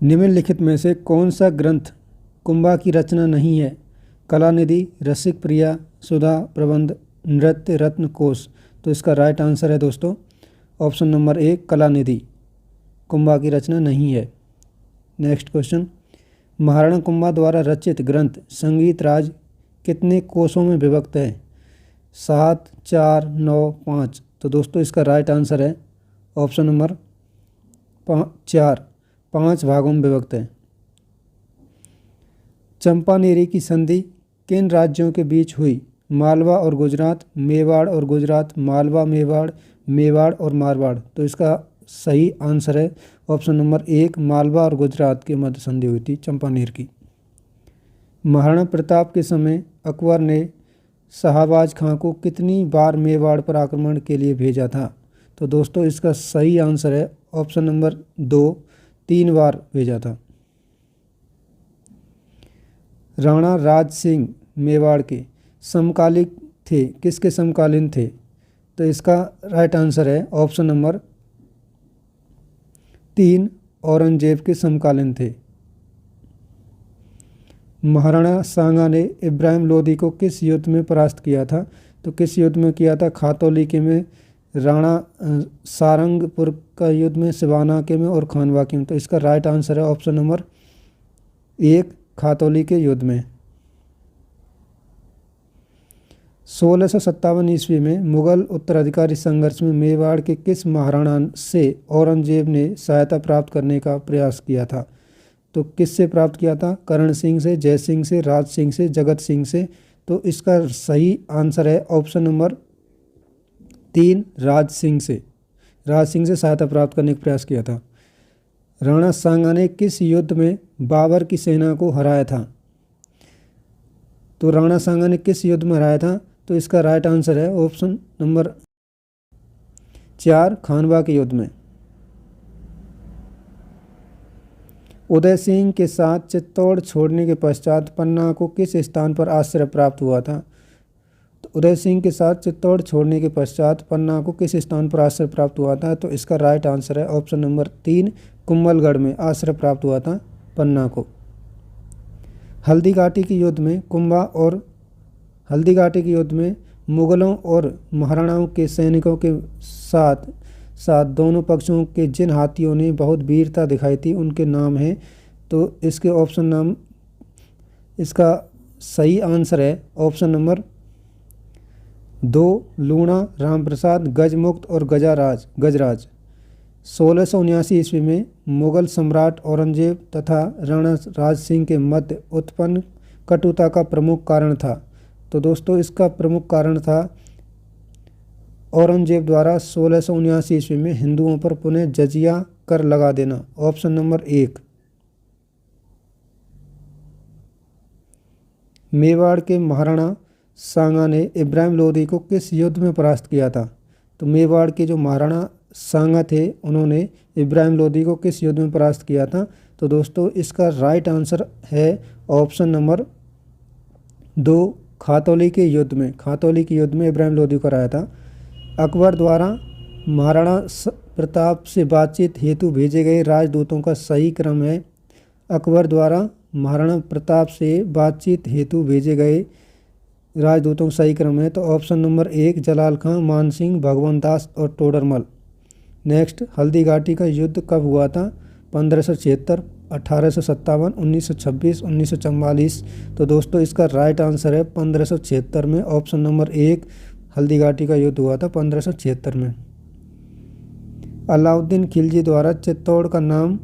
निम्नलिखित में से कौन सा ग्रंथ कुंभा की रचना नहीं है? कलानिधि, रसिक प्रिया, सुधा प्रबंध, नृत्य रत्न कोश। तो इसका राइट आंसर है दोस्तों ऑप्शन नंबर 1 कलानिधि, कुंभा की रचना नहीं है। नेक्स्ट क्वेश्चन, महाराणा कुंभा द्वारा रचित ग्रंथ संगीत राज कितने कोशों में विभक्त है? 7, 4, 9, 5। तो दोस्तों इसका राइट आंसर है ऑप्शन नंबर 4, 5 भागों में विभक्त है। चंपानेरी की संधि किन राज्यों के बीच हुई? मालवा और गुजरात, मेवाड़ और गुजरात, मालवा मेवाड़, मेवाड़ और मारवाड़। तो इसका सही आंसर है ऑप्शन नंबर 1 मालवा और गुजरात के मध्य संधि हुई थी चंपानेर की। महाराणा प्रताप के समय अकबर ने शाहबाज खां को कितनी बार मेवाड़ पर आक्रमण के लिए भेजा था? तो दोस्तों इसका सही आंसर है ऑप्शन नंबर 2 3 बार भेजा था। राणा राज सिंह मेवाड़ के समकालिक थे, किसके समकालीन थे? तो इसका राइट आंसर है ऑप्शन नंबर 3 औरंगजेब के समकालीन थे। महाराणा सांगा ने इब्राहिम लोदी को किस युद्ध में परास्त किया था? तो किस युद्ध में किया था? खातौली के में, राणा सारंगपुर का युद्ध में, सिवाना के में और खानवा के में। तो इसका राइट आंसर है ऑप्शन नंबर 1 खातौली के युद्ध में। 1657 ईस्वी में मुगल उत्तराधिकारी संघर्ष में मेवाड़ के किस महाराणा से औरंगजेब ने सहायता प्राप्त करने का प्रयास किया था? तो किससे प्राप्त किया था? करण सिंह से, जय सिंह से, राज सिंह से, जगत सिंह से। तो इसका सही आंसर है ऑप्शन नंबर 3 राज सिंह से। राज सिंह से सहायता प्राप्त करने का प्रयास किया था। राणा सांगा ने किस युद्ध में बाबर की सेना को हराया था? तो राणा सांगा ने किस युद्ध में हराया था? तो इसका राइट आंसर है ऑप्शन नंबर 4 खानवा के युद्ध में। उदय सिंह के साथ चित्तौड़ छोड़ने के पश्चात पन्ना को किस स्थान पर आश्रय प्राप्त हुआ था? तो उदय सिंह के साथ चित्तौड़ छोड़ने के पश्चात पन्ना को किस स्थान पर आश्रय प्राप्त हुआ था? तो इसका राइट आंसर है ऑप्शन नंबर 3 कुंभलगढ़ में आश्रय प्राप्त हुआ था पन्ना को। हल्दी घाटी के युद्ध में कुंभा और हल्दी घाटी के युद्ध में मुगलों और महाराणाओं के सैनिकों के साथ साथ दोनों पक्षों के जिन हाथियों ने बहुत वीरता दिखाई थी उनके नाम हैं। तो इसके ऑप्शन नाम, इसका सही आंसर है ऑप्शन नंबर 2 लूणा, रामप्रसाद, गजमुक्त और गजराज। 1679 ईस्वी में मुगल सम्राट औरंगजेब तथा राणा राज सिंह के मध्य उत्पन्न कटुता का प्रमुख कारण था? तो दोस्तों इसका प्रमुख कारण था औरंगजेब द्वारा 1679 ईस्वी में हिंदुओं पर पुनः जजिया कर लगा देना। Option number 1। मेवाड़ के महाराणा सांगा ने इब्राहिम लोदी को किस युद्ध में परास्त किया था? तो मेवाड़ के जो महाराणा सांगा थे उन्होंने इब्राहिम लोदी को किस युद्ध में परास्त किया था? तो दोस्तों इसका राइट आंसर है ऑप्शन नंबर 2 खातौली के युद्ध में। खातौली के युद्ध में इब्राहिम लोदी को हराया था। अकबर द्वारा महाराणा प्रताप से बातचीत हेतु भेजे गए राजदूतों का सही क्रम है। अकबर द्वारा महाराणा प्रताप से बातचीत हेतु भेजे गए राजदूतों का सही क्रम है। तो ऑप्शन नंबर 1 जलाल खां, मान सिंह, भगवंत दास और टोडरमल। नेक्स्ट, हल्दी घाटी का युद्ध कब हुआ था? 1576, 1857, 1926, 1944। तो दोस्तों इसका राइट आंसर है 1576 में। ऑप्शन नंबर 1 हल्दी घाटी का युद्ध हुआ था 1576 में। अलाउद्दीन खिलजी द्वारा चित्तौड़ का नाम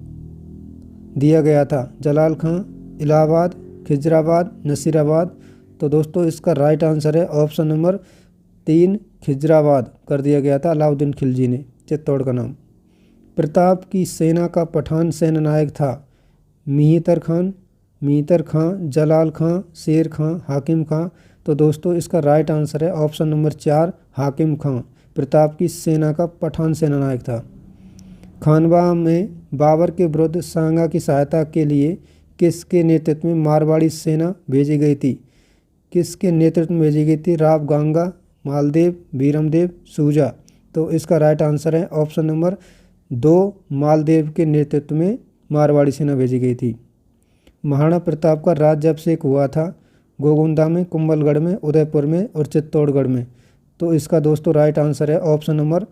दिया गया था? जलाल खां, इलाहाबाद, खिजराबाद, नसीराबाद। तो दोस्तों इसका राइट आंसर है ऑप्शन नंबर 3 खिजराबाद कर दिया गया था अलाउद्दीन खिलजी ने चित्तौड़ का नाम। प्रताप की सेना का पठान सेनानायक था? मिहितर खां, जलाल खां, शेर खां, हाकिम खां। तो दोस्तों इसका राइट आंसर है ऑप्शन नंबर 4 हाकिम खां प्रताप की सेना का पठान सेनानायक था। खानवा में बाबर के विरुद्ध सांगा की सहायता के लिए किसके नेतृत्व में मारवाड़ी सेना भेजी गई थी? किसके नेतृत्व में भेजी गई थी? राव गांगा, मालदेव, बीरमदेव, सूजा। तो इसका राइट आंसर है ऑप्शन नंबर 2 मालदेव के नेतृत्व में मारवाड़ी सेना भेजी गई थी। महाराणा प्रताप का राज्याभिषेक हुआ था गोगुंदा में, कुंभलगढ़ में, उदयपुर में और चित्तौड़गढ़ में। तो इसका दोस्तों राइट आंसर है ऑप्शन नंबर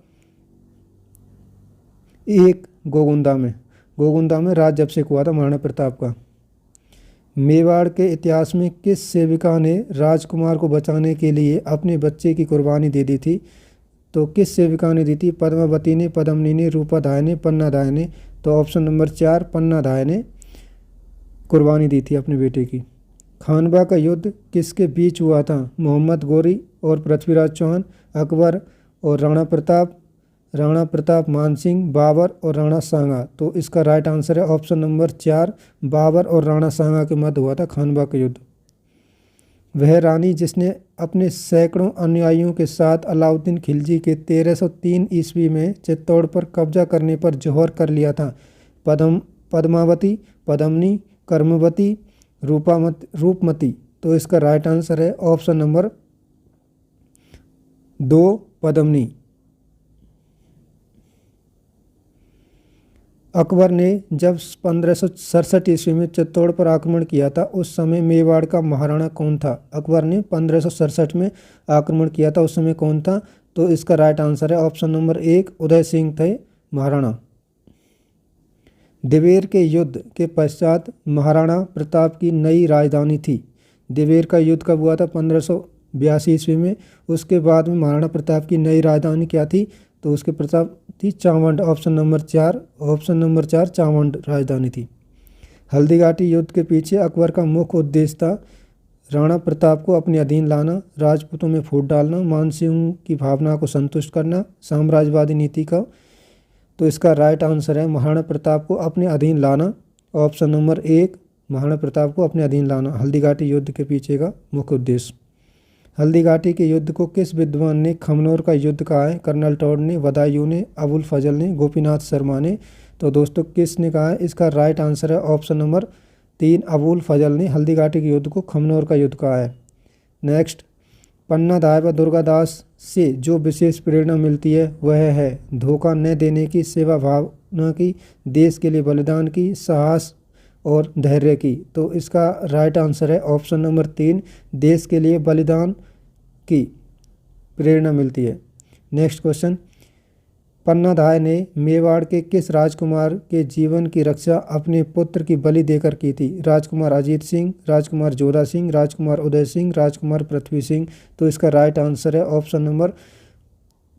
1 गोगुंदा में। गोगुंदा में राज्याभिषेक हुआ था महाराणा प्रताप का। मेवाड़ के इतिहास में किस सेविका ने राजकुमार को बचाने के लिए अपने बच्चे की कुर्बानी दे दी थी? तो किस सेविका ने दी थी? पद्मावती ने, पद्मिनी ने, रूपाधाय ने, पन्नाधाय ने। तो ऑप्शन नंबर 4 पन्नाधाय ने कुर्बानी दी थी अपने बेटे की। खानवा का युद्ध किसके बीच हुआ था? मोहम्मद गोरी और पृथ्वीराज चौहान, अकबर और राणा प्रताप, मानसिंह, बाबर और राणा सांगा। तो इसका राइट आंसर है ऑप्शन नंबर 4 बाबर और राणा सांगा के मध्य हुआ था खानवा का युद्ध। वह रानी जिसने अपने सैकड़ों अनुयायियों के साथ अलाउद्दीन खिलजी के 1303 ईस्वी में चित्तौड़ पर कब्जा करने पर जौहर कर लिया था? पद्मावती, पद्मिनी, कर्मवती, रूपमती। तो इसका राइट आंसर है ऑप्शन नंबर 2 पद्मिनी। अकबर ने जब 1567 ईस्वी में चित्तौड़ पर आक्रमण किया था उस समय मेवाड़ का महाराणा कौन था? अकबर ने 1567 में आक्रमण किया था, उस समय कौन था? तो इसका राइट आंसर है ऑप्शन नंबर 1 उदय सिंह थे महाराणा। दिवेर के युद्ध के पश्चात महाराणा प्रताप की नई राजधानी थी। दिवेर का युद्ध कब हुआ था? 1582 ईस्वी में। उसके बाद में महाराणा प्रताप की नई राजधानी क्या थी? तो उसके प्रताप थी चावंड। ऑप्शन नंबर 4 चावंड राजधानी थी। हल्दीघाटी युद्ध के पीछे अकबर का मुख्य उद्देश्य था राणा प्रताप को अपने अधीन लाना, राजपूतों में फूट डालना, मानसिंह की भावना को संतुष्ट करना, साम्राज्यवादी नीति का। तो इसका राइट आंसर है महाराणा प्रताप को अपने अधीन लाना। ऑप्शन नंबर 1 महाराणा प्रताप को अपने अधीन लाना हल्दीघाटी युद्ध के पीछे का मुख्य उद्देश्य। हल्दीघाटी के युद्ध को किस विद्वान ने खमनोर का युद्ध कहा है? कर्नल टॉड ने, बदायूं ने, अबुल फजल ने, गोपीनाथ शर्मा ने। तो दोस्तों किसने कहा है? इसका राइट आंसर है ऑप्शन नंबर 3 अबुल फजल ने हल्दीघाटी के युद्ध को खमनोर का युद्ध कहा है। नेक्स्ट, पन्नाधाय व दुर्गादास से जो विशेष प्रेरणा मिलती है वह है धोखा न देने की, सेवा भावना की, देश के लिए बलिदान की, साहस और धैर्य की। तो इसका राइट आंसर है ऑप्शन नंबर 3 देश के लिए बलिदान की प्रेरणा मिलती है। नेक्स्ट क्वेश्चन, पन्नाधाय ने मेवाड़ के किस राजकुमार के जीवन की रक्षा अपने पुत्र की बलि देकर की थी? राजकुमार अजीत सिंह, राजकुमार जोधा सिंह, राजकुमार उदय सिंह, राजकुमार पृथ्वी सिंह। तो इसका राइट आंसर है ऑप्शन नंबर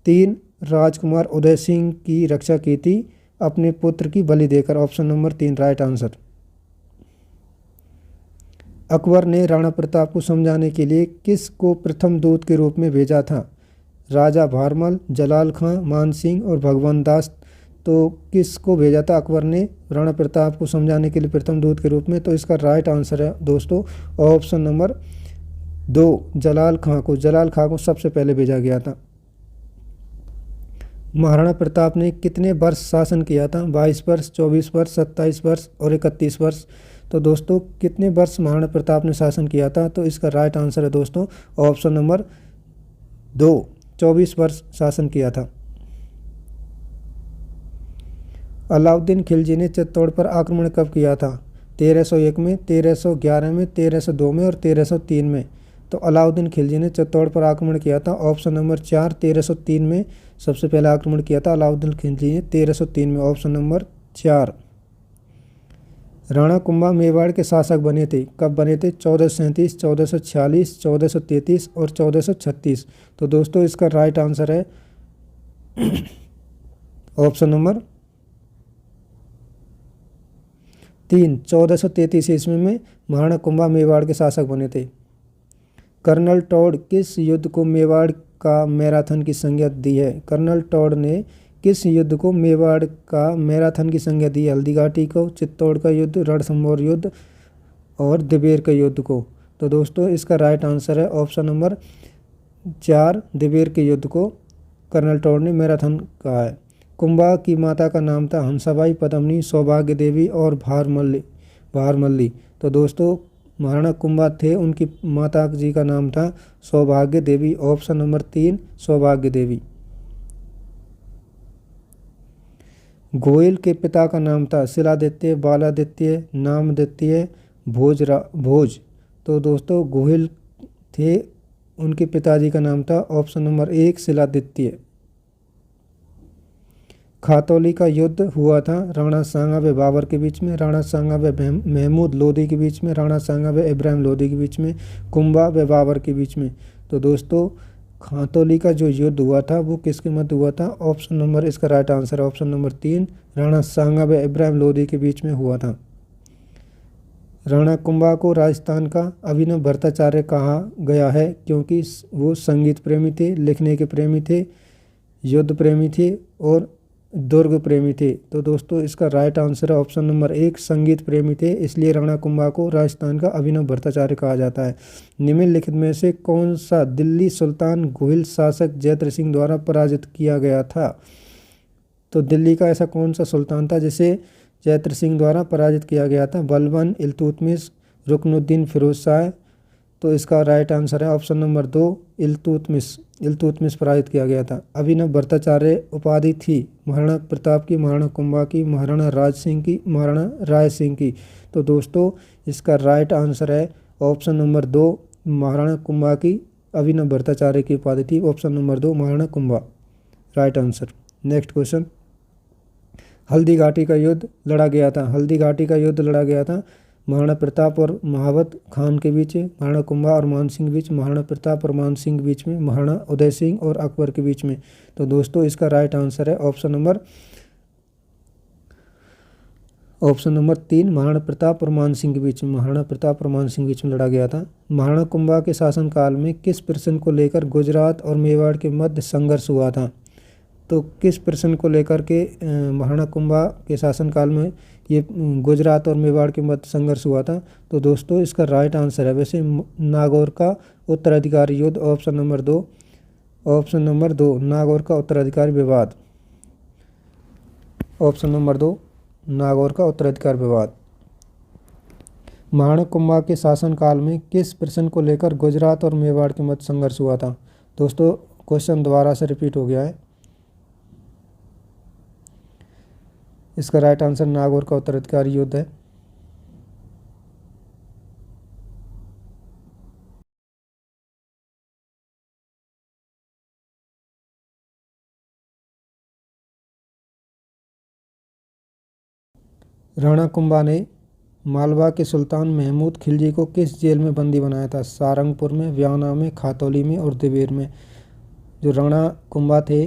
3 राजकुमार उदय सिंह की रक्षा की थी अपने पुत्र की बलि देकर। Option number 3 right answer. Akbar ने राणा प्रताप को समझाने के लिए किस को प्रथम दूत के रूप में भेजा था? राजा भारमल, जलाल खां, मानसिंह और भगवान दास। तो किस को भेजा था अकबर ने राणा प्रताप को समझाने के लिए प्रथम दूत के रूप में? तो इसका राइट आंसर है दोस्तों ऑप्शन नंबर 2 जलाल खां को। जलाल खां को सबसे पहले भेजा गया था। महाराणा प्रताप ने कितने वर्ष शासन किया था? 22 वर्ष, 24 वर्ष, 27 वर्ष और 31 वर्ष। तो दोस्तों कितने वर्ष महाराणा प्रताप ने शासन किया था? तो इसका राइट आंसर है दोस्तों ऑप्शन नंबर 2 24 वर्ष शासन किया था। अलाउद्दीन खिलजी ने चित्तौड़ पर आक्रमण कब किया था? 1301 में, 1311 में, 1302 में और 1303 में। तो अलाउद्दीन खिलजी ने चित्तौड़ पर आक्रमण किया था ऑप्शन नंबर 4 1303 में सबसे पहला आक्रमण किया था अलाउद्दीन खिलजी ने 1303 में। Option number 4। राणा कुंभा मेवाड़ के शासक बने थे, कब बने थे? 1437, 1446, 1433 और 1436। तो दोस्तों इसका राइट आंसर है ऑप्शन नंबर 3 1433 ईस्वी में महाराणा कुंभा मेवाड़ के शासक बने थे। कर्नल टॉड किस युद्ध को मेवाड़ का मैराथन की संज्ञा दी है? कर्नल टॉड ने किस युद्ध को मेवाड़ का मैराथन की संज्ञा दी? हल्दीघाटी को, चित्तौड़ का युद्ध, रणथंभौर युद्ध और दिवेर के युद्ध को। तो दोस्तों इसका राइट आंसर है ऑप्शन नंबर 4 दिवेर के युद्ध को कर्नल टॉड ने मैराथन कहा है। कुंभा की माता का नाम था हंसाबाई, पद्मिनी, सौभाग्य देवी और भारमल्ली। तो दोस्तों महाराणा कुंभा थे, उनकी माता जी का नाम था सौभाग्य देवी। ऑप्शन नंबर 3 सौभाग्य देवी। गोयल के पिता का नाम था शिलादित्य, बालादित्य, नामदित्य, भोज। तो दोस्तों गोयल थे, उनके पिताजी का नाम था ऑप्शन नंबर 1 शिलादित्य। खातौली का युद्ध हुआ था राणा सांगा व बाबर के बीच में, राणा सांगा व महमूद लोदी के बीच में, राणा सांगा व इब्राहिम लोदी के बीच में, कुंभा व बाबर के बीच में। तो दोस्तों खातौली का जो युद्ध हुआ था वो किसके मध्य हुआ था? ऑप्शन नंबर, इसका राइट आंसर है ऑप्शन नंबर 3, राणा सांगा व इब्राहिम लोदी के बीच में हुआ था। राणा कुंभा को राजस्थान का अभिनव भट्टाचार्य कहा गया है क्योंकि वो संगीत प्रेमी थे, लिखने के प्रेमी थे, युद्ध प्रेमी थे और दुर्ग प्रेमी थे। तो दोस्तों इसका राइट आंसर है ऑप्शन नंबर 1, संगीत प्रेमी थे, इसलिए राणा कुंभा को राजस्थान का अभिनव भट्टाचार्य कहा जाता है। निम्नलिखित में से कौन सा दिल्ली सुल्तान गोहिल शासक जयद्रथ सिंह द्वारा पराजित किया गया था? तो दिल्ली का ऐसा कौन सा सुल्तान था जिसे जयद्रथ सिंह द्वारा पराजित किया गया था? बलबन, इल्तुतमिश, रुकनुद्दीन फिरोज शाह। तो इसका राइट आंसर है ऑप्शन नंबर 2, इल्तुतमिश पराजित किया गया था। अभिनव भट्टाचार्य उपाधि थी महाराणा प्रताप की, महाराणा कुंभा की, महाराणा राज सिंह की, महाराणा राय सिंह की। तो दोस्तों इसका राइट आंसर है ऑप्शन नंबर 2, महाराणा कुंभा की अभिनव भट्टाचार्य की उपाधि थी, option number 2 Maharana Kumbha, right answer. Next question, Haldi Ghati का युद्ध लड़ा गया था, हल्दी घाटी का युद्ध लड़ा गया था महाराणा प्रताप और महावत खान के बीच, महाराणा कुंभा और मान सिंह के बीच, महाराणा प्रताप और मान सिंह के बीच में, महाराणा उदय सिंह और अकबर के बीच में। तो दोस्तों इसका राइट आंसर है ऑप्शन नंबर 3, महाराणा प्रताप और मान सिंह के बीच में, महाराणा प्रताप और मान सिंह के बीच में लड़ा गया था। महाराणा कुंभा के शासनकाल में किस प्रश्न को लेकर गुजरात और मेवाड़ के मध्य संघर्ष हुआ था? तो किस प्रश्न को लेकर के महाराणा कुंभा के शासनकाल में ये गुजरात और मेवाड़ के मध्य संघर्ष हुआ था? तो दोस्तों इसका राइट आंसर है वैसे नागौर का उत्तराधिकारी युद्ध, ऑप्शन नंबर 2 नागौर का उत्तराधिकारी विवाद, ऑप्शन नंबर 2 नागौर का उत्तराधिकार विवाद। महाराणा कुंभा के शासनकाल में किस प्रश्न को लेकर गुजरात और मेवाड़ के मध्य संघर्ष हुआ था? दोस्तों क्वेश्चन दोबारा से रिपीट हो गया है, इसका राइट आंसर नागौर का उत्तराधिकारी युद्ध है। राणा कुंभा ने मालवा के सुल्तान महमूद खिलजी को किस जेल में बंदी बनाया था? सारंगपुर में, व्याना में, खातौली में और दिवेर में। जो राणा कुंभा थे,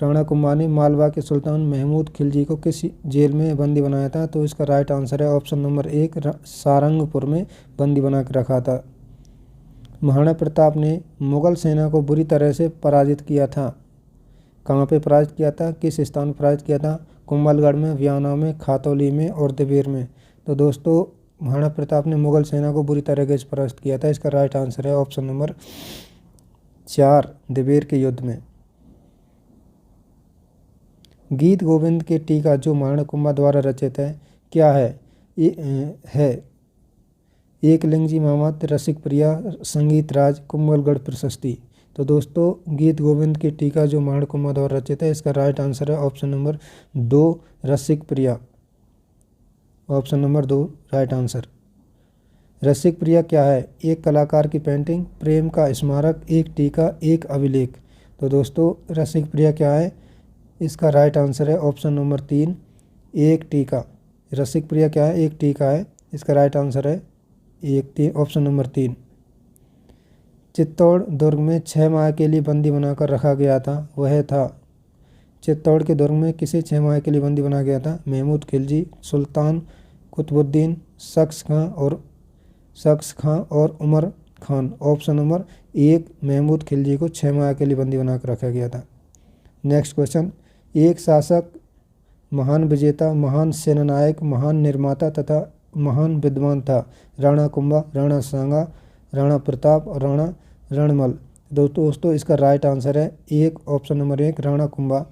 राणा कुंभा ने मालवा के सुल्तान महमूद खिलजी को किस जेल में बंदी बनाया था? तो इसका राइट आंसर है ऑप्शन नंबर 1, सारंगपुर में बंदी बना के रखा था। महाराणा प्रताप ने मुगल सेना को बुरी तरह से पराजित किया था, कहाँ पे पराजित किया था, किस स्थान पर पराजित किया था? कुंभलगढ़ में, व्याना में, खातौली में और दिवेर में। तो दोस्तों महाराणा प्रताप ने मुगल सेना को बुरी तरह से पराजित किया था, इसका राइट आंसर है ऑप्शन नंबर 4 दिवेर के युद्ध में। गीत गोविंद के टीका जो महाराणा कुंभा द्वारा रचित है क्या है? एकलिंगजी मामात्य, रसिक प्रिया, संगीत राज, कुंभलगढ़ प्रशस्ति। तो दोस्तों गीत गोविंद की टीका जो महाराणा कुंभा द्वारा रचित है, इसका राइट आंसर है ऑप्शन नंबर 2 रसिक प्रिया, ऑप्शन नंबर 2 राइट आंसर। रसिक प्रिया क्या है? एक कलाकार की पेंटिंग, प्रेम का स्मारक, एक टीका, एक अभिलेख। तो दोस्तों रसिक प्रिया क्या है? इसका राइट आंसर है ऑप्शन नंबर 3 एक टीका। रसिक प्रिया क्या है? एक टीका है, इसका राइट आंसर है ऑप्शन नंबर 3। चित्तौड़ दुर्ग में 6 माह के लिए बंदी बनाकर रखा गया था, वह था? चित्तौड़ के दुर्ग में किसे 6 माह के लिए बंदी बनाया गया था? महमूद खिलजी, सुल्तान कुतुबुद्दीन, शख्स खां और उमर खान। ऑप्शन नंबर 1 महमूद खिलजी को 6 माह के लिए बंदी बनाकर रखा गया था। नेक्स्ट क्वेश्चन, एक शासक महान विजेता, महान सेनानायक, महान निर्माता तथा महान विद्वान था। राणा कुंभा, राणा सांगा, राणा प्रताप और राणा रणमल। दोस्तों इसका राइट आंसर है ऑप्शन नंबर 1 राणा कुंभा।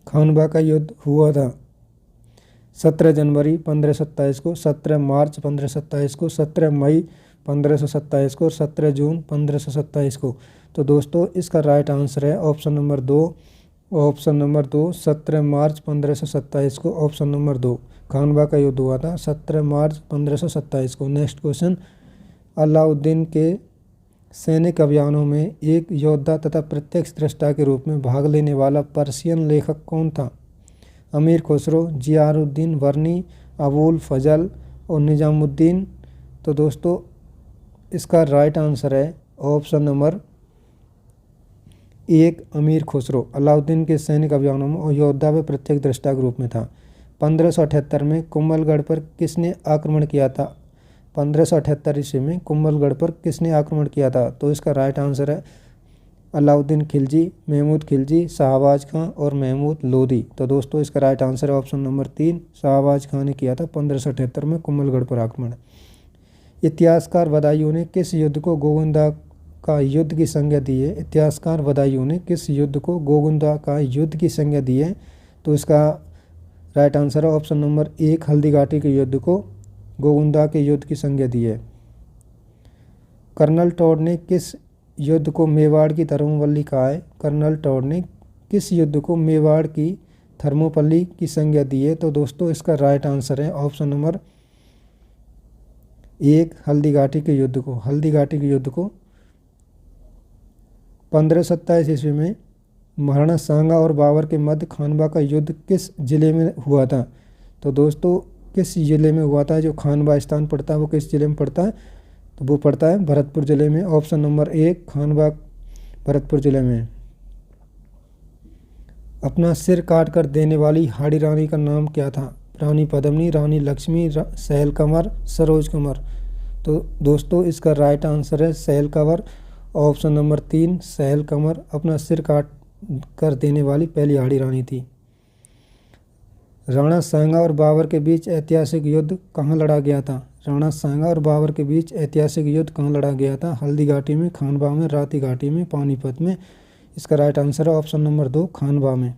खानवा का युद्ध हुआ था 17 जनवरी 1527 को, 17 मार्च 1527 को, 17 मई 1527 को और 17 जून 1527 को। तो दोस्तों इसका राइट आंसर है ऑप्शन नंबर 2 ऑप्शन नंबर 2 17 मार्च 1527 को। ऑप्शन नंबर 2 खानवा का युद्ध हुआ था 17 मार्च 1527 को। नेक्स्ट क्वेश्चन, अलाउद्दीन के सैनिक अभियानों में एक योद्धा तथा प्रत्यक्ष दृष्टा के रूप में भाग लेने वाला पर्शियन लेखक कौन था? अमीर खुसरो, जियारुद्दीन वर्नी, अबुल फजल और निजामुद्दीन। तो दोस्तों इसका राइट आंसर है ऑप्शन नंबर 1 अमीर खुसरो। अलाउद्दीन के सैनिक अभियानों में योद्धा व प्रत्यक्ष दृष्टा के रूप में था। 1578 में कुंभलगढ़ पर किसने आक्रमण किया था? 1578 ईस्वी में कुंभलगढ़ पर किसने आक्रमण किया था? तो इसका राइट आंसर है अलाउद्दीन खिलजी, महमूद खिलजी, शाहबाज खां और महमूद लोदी। तो दोस्तों इसका राइट आंसर है ऑप्शन नंबर 3 शाहबाज खां ने किया था 1578 में कुंभलगढ़ पर आक्रमण। इतिहासकार बदायूं ने किस युद्ध को गोविंदा का युद्ध की संज्ञा दी है? इतिहासकार बदायूं ने किस युद्ध को गोविंदा का युद्ध की संज्ञा दी है? तो इसका राइट आंसर है ऑप्शन नंबर 1 हल्दीघाटी के युद्ध को गोविंदा के युद्ध की संज्ञा दी है। कर्नल टॉड ने किस युद्ध को मेवाड़ की थर्मोपल्ली कहा है? कर्नल टॉड ने किस युद्ध को मेवाड़ की थर्मोपल्ली की संज्ञा दी है? तो दोस्तों इसका राइट आंसर है ऑप्शन नंबर 1 हल्दीघाटी के युद्ध को। हल्दीघाटी के युद्ध को 1527 ईस्वी में महाराणा सांगा और बाबर के मध्य खानवा का युद्ध किस जिले में हुआ था? तो दोस्तों किस जिले में हुआ था? जो खानवा स्थान पड़ता है वो किस जिले में पड़ता है? तो वो पड़ता है भरतपुर जिले में। ऑप्शन नंबर 1 खानवा भरतपुर जिले में। अपना सिर काट कर देने वाली हाड़ी रानी का नाम क्या था? रानी पद्मिनी, रानी लक्ष्मी, सहल कंवर, सरोज कंवर। तो दोस्तों इसका राइट आंसर है सहल कंवर। ऑप्शन नंबर 3 सहल कंवर अपना सिर काट कर देने वाली पहली हाड़ी रानी थी। राणा सांगा और बाबर के बीच ऐतिहासिक युद्ध कहाँ लड़ा गया था? राणा सांगा और बाबर के बीच ऐतिहासिक युद्ध कहाँ लड़ा गया था? हल्दीघाटी में, खानवा में, राती घाटी में, पानीपत में। इसका राइट आंसर है ऑप्शन नंबर 2 खानवा में।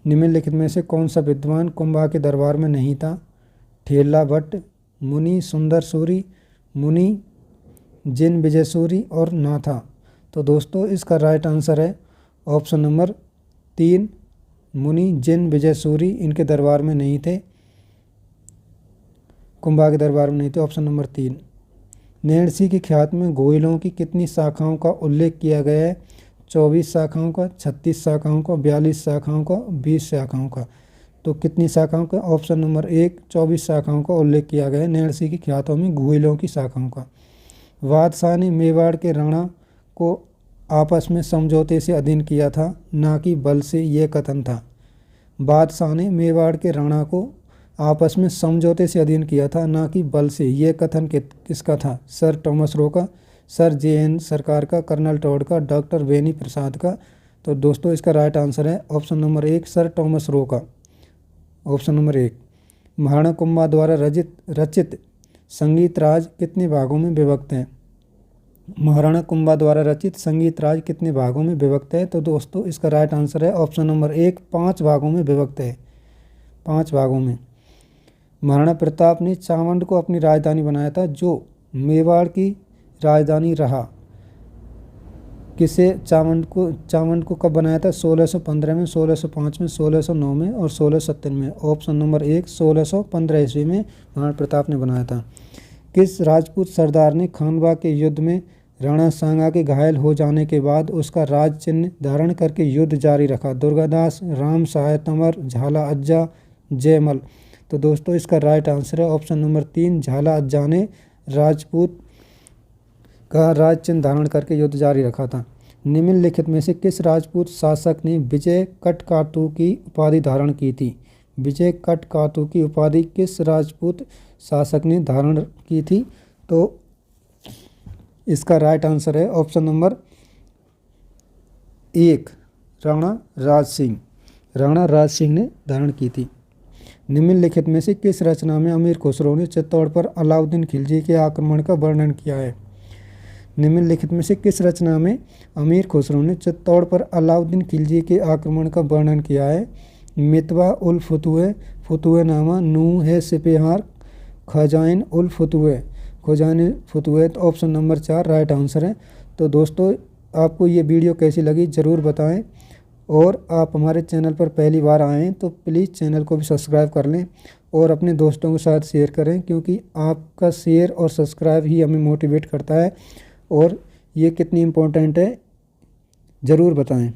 निम्नलिखित में से कौन सा विद्वान कुंभा के दरबार में नहीं था? ठेला भट्ट, मुनि सुंदर सूरी, मुनि जिन विजय सूरी और नाथा। तो दोस्तों इसका राइट आंसर है ऑप्शन नंबर 3 मुनि जिन विजय सूरी इनके दरबार में नहीं थे, कुंभा के दरबार में नहीं थे। Option number 3। नैणसी की ख्यात में घोइलों की कितनी शाखाओं का उल्लेख किया गया है? 24 शाखाओं का, 36 शाखाओं का, 42 शाखाओं का, 20 शाखाओं का। तो कितनी शाखाओं का? ऑप्शन नंबर 1 24 शाखाओं का उल्लेख किया गया है नैणसी की ख्यातों में घोइलों की शाखाओं का। बादशाह ने मेवाड़ के राणा को आपस में समझौते से अधीन किया था, ना कि बल से, यह कथन था। बादशाह ने मेवाड़ के राणा को आपस में समझौते से अधीन किया था, ना कि बल से, यह कथन किसका था? सर टॉमस रो का, सर JN सरकार का, कर्नल टॉड का, डॉक्टर बेनी प्रसाद का। तो दोस्तों इसका राइट आंसर है option number 1 sir Thomas Roe का। Option number 1। महाराणा कुंभा द्वारा रचित संगीत राज कितने भागों में विभक्त है? महाराणा कुंभा द्वारा रचित संगीत राज कितने भागों में विभक्त है? तो दोस्तों इसका राइट आंसर है ऑप्शन नंबर 1 5 भागों में विभक्त है, 5 भागों में। महाराणा प्रताप ने चावंड को अपनी राजधानी बनाया था, जो मेवाड़ की राजधानी रहा। किसे चावंड को कब बनाया था? 1615 में, 1605 में, 1609 में और 1670 में। ऑप्शन नंबर 1 1615 ईस्वी में महाराणा प्रताप ने बनाया था। किस राजपूत सरदार ने खानवा के युद्ध में राणा सांगा के घायल हो जाने के बाद उसका राज चिन्ह धारण करके युद्ध जारी रखा? दुर्गादास, राम सहाय तंवर, झाला अज्जा, जयमल। तो दोस्तों इसका राइट आंसर है ऑप्शन नंबर 3 झाला अज्जा ने राजपूत का राज चिन्ह धारण करके युद्ध जारी रखा था। निम्नलिखित में से किस राजपूत शासक ने विजय कटकातु की उपाधि धारण की थी? विजय कटकातु की उपाधि किस राजपूत शासक ने धारण की थी? तो इसका राइट आंसर है ऑप्शन नंबर 1 राणा राज सिंह। राणा राज सिंह ने धारण की थी। निम्नलिखित में से किस रचना में अमीर खुसरो ने चित्तौड़ पर अलाउद्दीन खिलजी के आक्रमण का वर्णन किया है? निम्नलिखित में से किस रचना में अमीर खुसरो ने चित्तौड़ पर अलाउद्दीन खिलजी के आक्रमण का वर्णन किया है? मितवा उल फुतुह, फुतुहनामा, नूह सिपहार, खजाइन उल फुतुह, खजाइन फुतुह। तो ऑप्शन नंबर 4 राइट आंसर है। तो दोस्तों आपको ये वीडियो कैसी लगी ज़रूर बताएं। और आप हमारे चैनल पर पहली बार आए हैं तो प्लीज़ चैनल को भी सब्सक्राइब कर लें और अपने दोस्तों के साथ शेयर करें, क्योंकि आपका शेयर और सब्सक्राइब ही हमें मोटिवेट करता है। और ये कितनी इम्पोर्टेंट है ज़रूर बताएं।